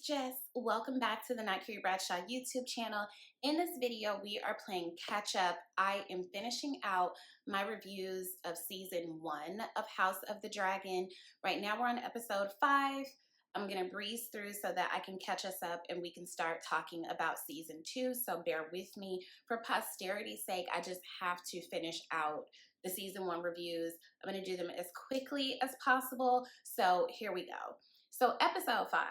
Jess. Welcome back to the Not Carrie Bradshaw YouTube channel. In this video, we are playing catch up. I am finishing out my reviews of season 1 of House of the Dragon. Right now we're on episode 5. I'm going to breeze through so that I can catch us up and we can start talking about season 2. So bear with me. For posterity's sake, I just have to finish out the season 1 reviews. I'm going to do them as quickly as possible. So here we go. So episode 5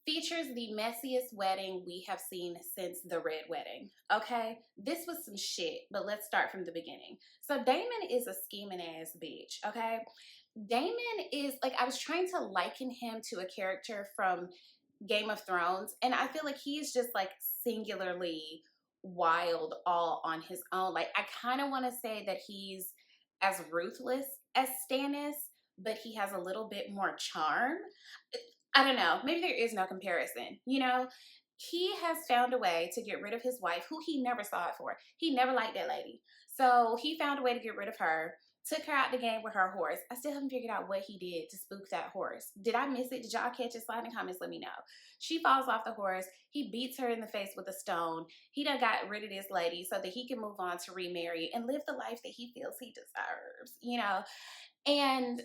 features the messiest wedding we have seen since the Red Wedding. Okay, this was some shit, but let's start from the beginning. So Damon is a scheming ass bitch. Okay, Damon is like, I was trying to liken him to a character from Game of Thrones, and I feel like he's just like singularly wild all on his own. Like, I kind of want to say that he's as ruthless as Stannis, but he has a little bit more charm. I don't know. Maybe there is no comparison. You know, he has found a way to get rid of his wife, who he never saw it for. He never liked that lady. So he found a way to get rid of her, took her out the game with her horse. I still haven't figured out what he did to spook that horse. Did I miss it? Did y'all catch it? Slide in the comments, let me know. She falls off the horse. He beats her in the face with a stone. He done got rid of this lady so that he can move on to remarry and live the life that he feels he deserves, you know? And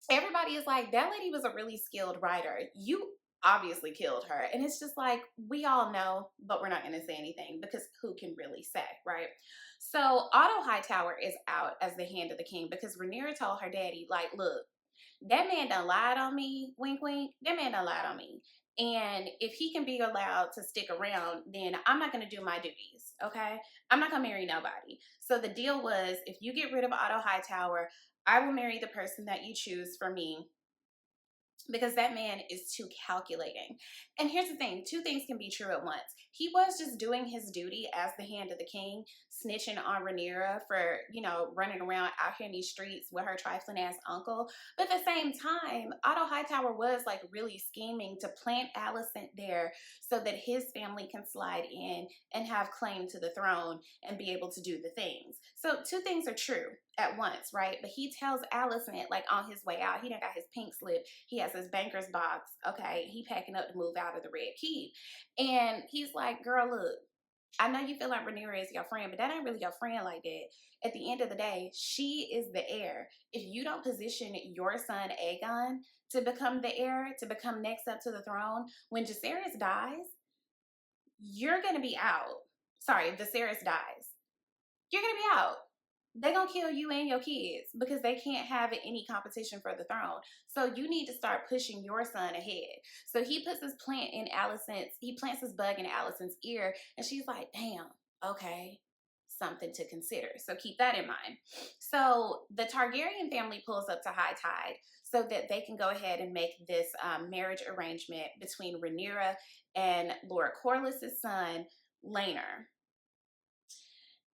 everybody is like, that lady was a really skilled writer. You obviously killed her. And it's just like, we all know, but we're not going to say anything because who can really say, right? So Otto Hightower is out as the hand of the king because Rhaenyra told her daddy, like, look, that man done lied on me, wink, wink. That man done lied on me. And if he can be allowed to stick around, then I'm not going to do my duties, okay? I'm not going to marry nobody. So the deal was, if you get rid of Otto Hightower, I will marry the person that you choose for me, because that man is too calculating. And here's the thing, two things can be true at once. He was just doing his duty as the hand of the king, snitching on Rhaenyra for, you know, running around out here in these streets with her trifling ass uncle. But at the same time, Otto Hightower was like really scheming to plant Alicent there so that his family can slide in and have claim to the throne and be able to do the things. So two things are true at once, right? But he tells Alicent, like, on his way out, he done got his pink slip, he has his banker's box, okay, he packing up to move out of the Red Keep, and he's like, girl, look, I know you feel like Rhaenyra is your friend, but that ain't really your friend like that. At the end of the day, she is the heir. If you don't position your son Aegon to become the heir, to become next up to the throne, when Jacaerys dies, you're gonna be out. Sorry, if Viserys dies, you're gonna be out. They're gonna kill you and your kids because they can't have any competition for the throne. So you need to start pushing your son ahead. So he puts his he plants his bug in Alicent's ear, and she's like, damn, okay, something to consider. So keep that in mind. So the Targaryen family pulls up to high tide so that they can go ahead and make this marriage arrangement between Rhaenyra and Lord Corlys's son, Laenor.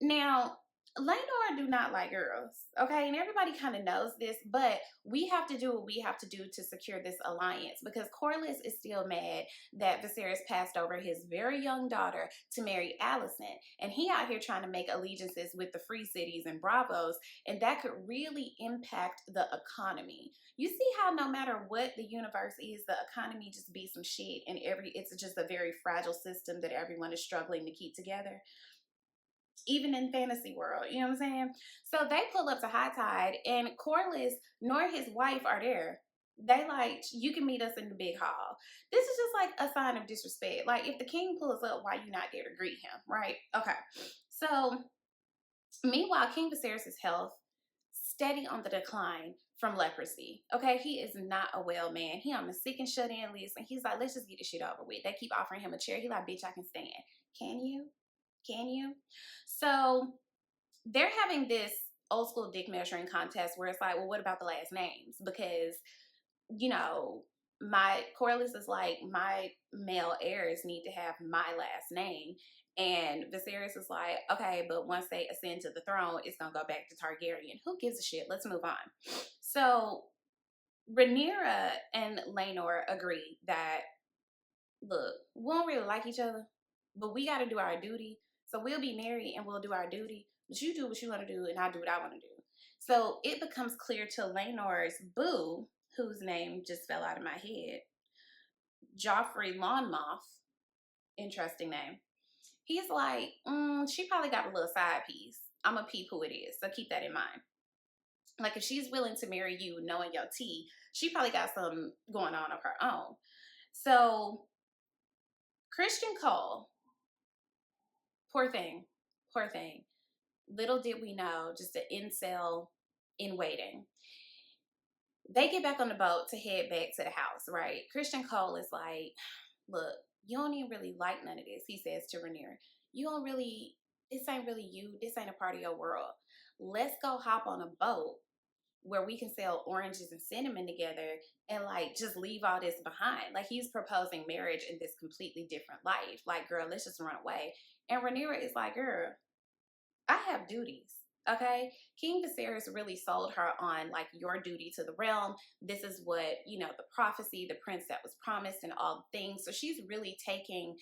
Now, Laenor do not like girls, okay? And everybody kind of knows this, but we have to do what we have to do to secure this alliance because Corlys is still mad that Viserys passed over his very young daughter to marry Alicent. And he out here trying to make allegiances with the free cities and bravos, and that could really impact the economy. You see how no matter what the universe is, the economy just be some shit, and it's just a very fragile system that everyone is struggling to keep together, even in fantasy world, you know what I'm saying? So they pull up to high tide, and Corlys nor his wife are there. They like, you can meet us in the big hall. This is just like a sign of disrespect. Like, if the king pulls up, why you not there to greet him, right? Okay. So meanwhile, King Viserys' health steady on the decline from leprosy. Okay, he is not a well man. He on the sick and shut in list, and he's like, let's just get this shit over with. They keep offering him a chair. He like, bitch, I can stand. Can you? Can you? So they're having this old school dick measuring contest where it's like, well, what about the last names? Because, you know, my Corlys is like, my male heirs need to have my last name. And Viserys is like, okay, but once they ascend to the throne, it's going to go back to Targaryen. Who gives a shit? Let's move on. So Rhaenyra and Laenor agree that, look, we don't really like each other, but we got to do our duty. So we'll be married and we'll do our duty. But you do what you want to do and I do what I want to do. So it becomes clear to Laenor's boo, whose name just fell out of my head. Joffrey Lawnmoth, interesting name, he's like, she probably got a little side piece. I'm going to peep who it is. So keep that in mind. Like, if she's willing to marry you knowing your tea, she probably got some going on of her own. So Christian Cole, poor thing, poor thing. Little did we know, just an incel in waiting. They get back on the boat to head back to the house, right? Christian Cole is like, look, you don't even really like none of this, he says to Rhaenyra. You don't really, this ain't really you. This ain't a part of your world. Let's go hop on a boat where we can sell oranges and cinnamon together and like just leave all this behind. Like, he's proposing marriage in this completely different life. Like, girl, let's just run away. And Rhaenyra is like, girl, I have duties. Okay, King Viserys really sold her on like your duty to the realm. This is what, you know, the prophecy, the prince that was promised, and all things. So she's really taking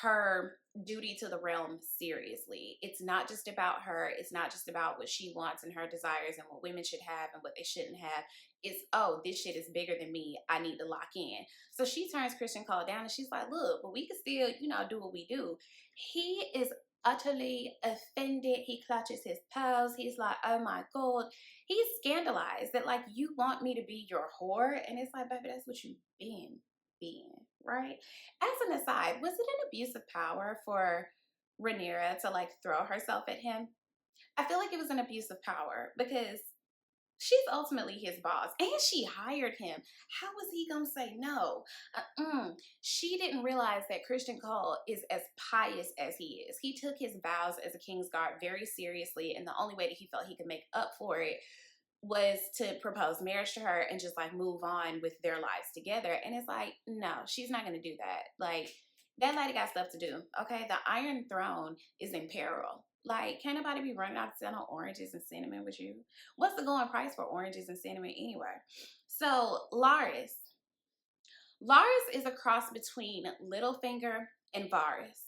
her duty to the realm seriously. It's not just about her. It's not just about what she wants and her desires and what women should have and what they shouldn't have. It's, oh, this shit is bigger than me. I need to lock in. So she turns Christian Cole down and she's like, look, but we can still, you know, do what we do. He is utterly offended. He clutches his pearls. He's like, oh my God. He's scandalized that, like, you want me to be your whore. And it's like, baby, that's what you've been being, right? As an aside, was it an abuse of power for Rhaenyra to like throw herself at him? I feel like it was an abuse of power because she's ultimately his boss and she hired him. How was he gonna say no? She didn't realize that Christian Cole is as pious as he is. He took his vows as a king's guard very seriously, and the only way that he felt he could make up for it was to propose marriage to her and just like move on with their lives together. And it's like, no, she's not gonna do that. Like, that lady got stuff to do. Okay, the Iron Throne is in peril. Like, can't nobody be running out selling oranges and cinnamon with you? What's the going price for oranges and cinnamon anyway? So Larys is a cross between Littlefinger and Varys.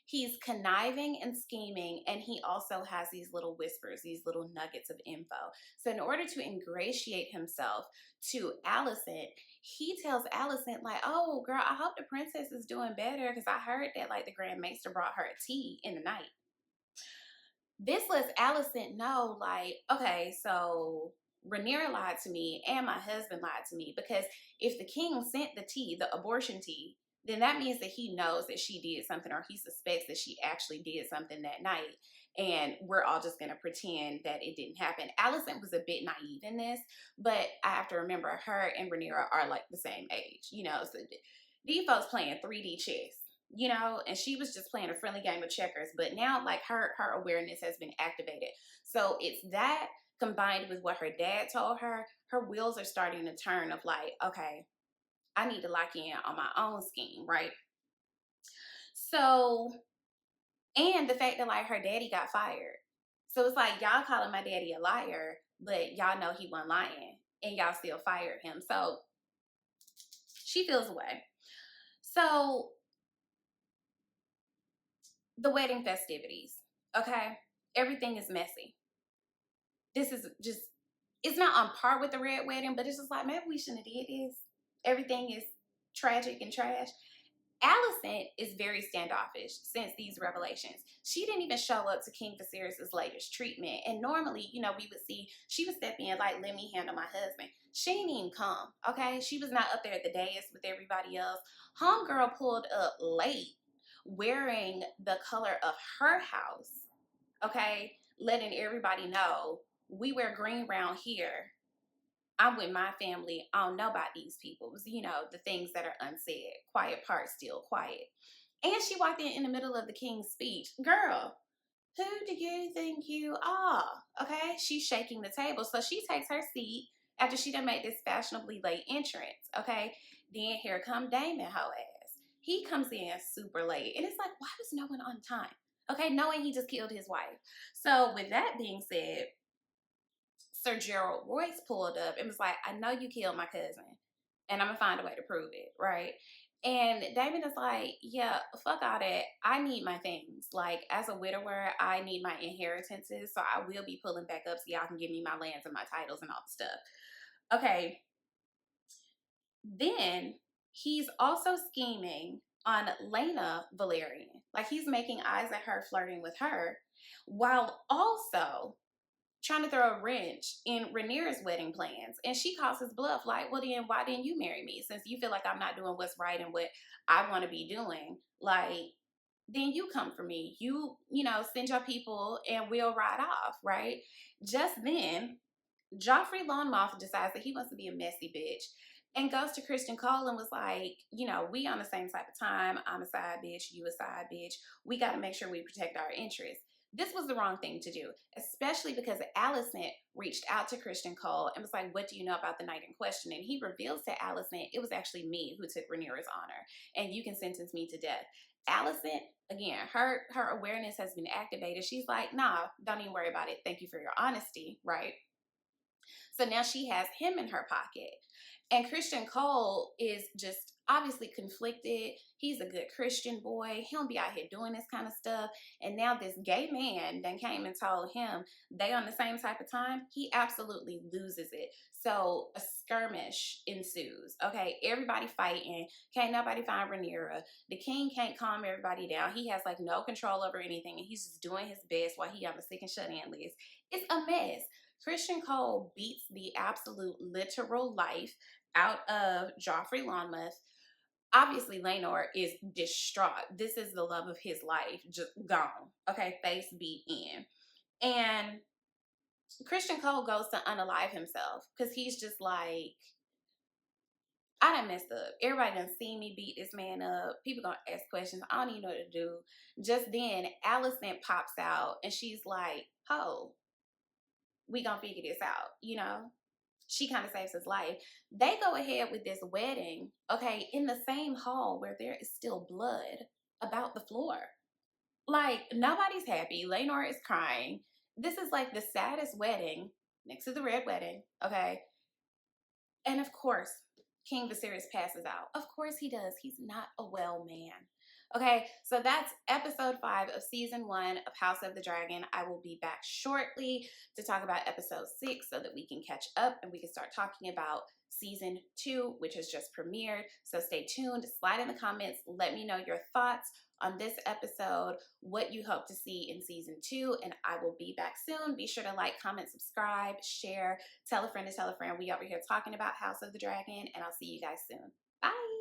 He's conniving and scheming, and he also has these little whispers, these little nuggets of info. So in order to ingratiate himself to Alicent, he tells Alicent, like, oh, girl, I hope the princess is doing better because I heard that, like, the Grand Maester brought her a tea in the night. This lets Alicent know, like, okay, so Rhaenyra lied to me and my husband lied to me, because if the king sent the tea, the abortion tea, then that means that he knows that she did something, or he suspects that she actually did something that night. And we're all just going to pretend that it didn't happen. Alicent was a bit naive in this, but I have to remember her and Rhaenyra are like the same age, you know, so these folks playing 3D chess, you know, and she was just playing a friendly game of checkers. But now, like, her awareness has been activated. So it's that combined with what her dad told her, her wheels are starting to turn of like, okay, I need to lock in on my own scheme, right? So, and the fact that like her daddy got fired. So it's like, y'all calling my daddy a liar, but y'all know he wasn't lying and y'all still fired him. So she feels away. So the wedding festivities, okay? Everything is messy. This is just, it's not on par with the red wedding, but it's just like, maybe we shouldn't have did this. Everything is tragic and trash. Alicent is very standoffish since these revelations. She didn't even show up to King Viserys' latest treatment. And normally, you know, we would see, she would step in like, let me handle my husband. She didn't even come, okay? She was not up there at the dais with everybody else. Homegirl pulled up late wearing the color of her house, okay? Letting everybody know, we wear green around here. I'm with my family. I don't know about these people. It was, you know, the things that are unsaid. Quiet part, still quiet. And she walked in the middle of the king's speech. Girl, who do you think you are? Okay, she's shaking the table. So she takes her seat after she done made this fashionably late entrance. Okay, then here come Damon, hoe ass. He comes in super late. And it's like, why was no one on time? Okay, knowing he just killed his wife. So with that being said, Sir Gerald Royce pulled up and was like, I know you killed my cousin and I'm gonna find a way to prove it, right? And Damon is like, yeah, fuck all that. I need my things. Like, as a widower, I need my inheritances, so I will be pulling back up so y'all can give me my lands and my titles and all the stuff. Okay. Then He's also scheming on Lena Valerian. Like he's making eyes at her, flirting with her, while also trying to throw a wrench in Rhaenyra's wedding plans. And she calls his bluff like, well then why didn't you marry me? Since you feel like I'm not doing what's right and what I want to be doing, like then you come for me. You know, send your people and we'll ride off, right? Just then, Joffrey Lonmoth decides that he wants to be a messy bitch and goes to Christian Cole and was like, you know, we on the same type of time. I'm a side bitch, you a side bitch. We got to make sure we protect our interests. This was the wrong thing to do, especially because Allison reached out to Christian Cole and was like, what do you know about the night in question? And he reveals to Allison, it was actually me who took Rhaenyra's honor, and you can sentence me to death. Allison, again, her awareness has been activated. She's like, nah, don't even worry about it. Thank you for your honesty, right? So now she has him in her pocket. And Christian Cole is just obviously conflicted. He's a good Christian boy. He don't be out here doing this kind of stuff. And now this gay man then came and told him they on the same type of time. He absolutely loses it. So a skirmish ensues. Okay, everybody fighting. Can't nobody find Rhaenyra. The king can't calm everybody down. He has like no control over anything, and he's just doing his best while he on the sick and shut in list. It's a mess. Christian Cole beats the absolute literal life out of Joffrey Lonmouth. Obviously, Laenor is distraught. This is the love of his life, just gone. Okay, face beat in. And Christian Cole goes to unalive himself because he's just like, I done messed up. Everybody done seen me beat this man up. People gonna ask questions. I don't even know what to do. Just then, Allison pops out and she's like, oh, we gonna figure this out, you know? She kind of saves his life. They go ahead with this wedding, okay, in the same hall where there is still blood about the floor. Like, nobody's happy. Laenor is crying. This is like the saddest wedding next to the red wedding, okay? And of course, King Viserys passes out. Of course he does. He's not a well man. Okay, so that's episode 5 of season 1 of House of the Dragon. I will be back shortly to talk about episode 6 so that we can catch up and we can start talking about season 2, which has just premiered. So stay tuned, slide in the comments, let me know your thoughts on this episode, what you hope to see in season 2, and I will be back soon. Be sure to like, comment, subscribe, share, tell a friend to tell a friend. We over here talking about House of the Dragon, and I'll see you guys soon. Bye.